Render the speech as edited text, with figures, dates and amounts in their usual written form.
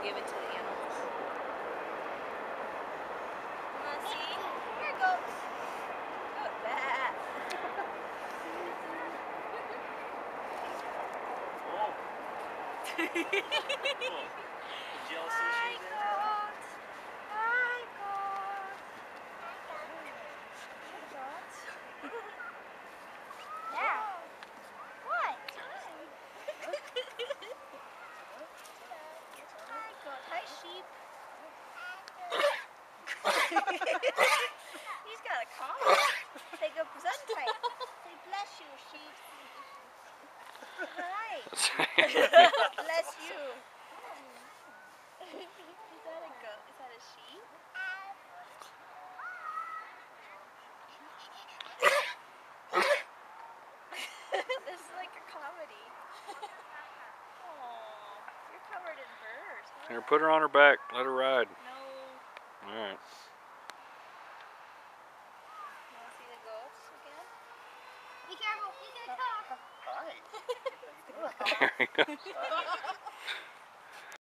give it to the animals. Come on, see? Here it goes. Go back. Hi, goat. Hi, goat. Hi, goat. Yeah. What? Hi, goat. Hi, sheep. He's got a collar. Take a Gesundheit. Say bless you, sheep. Hi. Bless you. Is that a goat? Is that a sheep? This is like a comedy. Oh, you're covered in furs. Huh? Here, put her on her back. Let her ride. No. All right. You want to see the goats again? Be careful, he's gonna talk. There you go.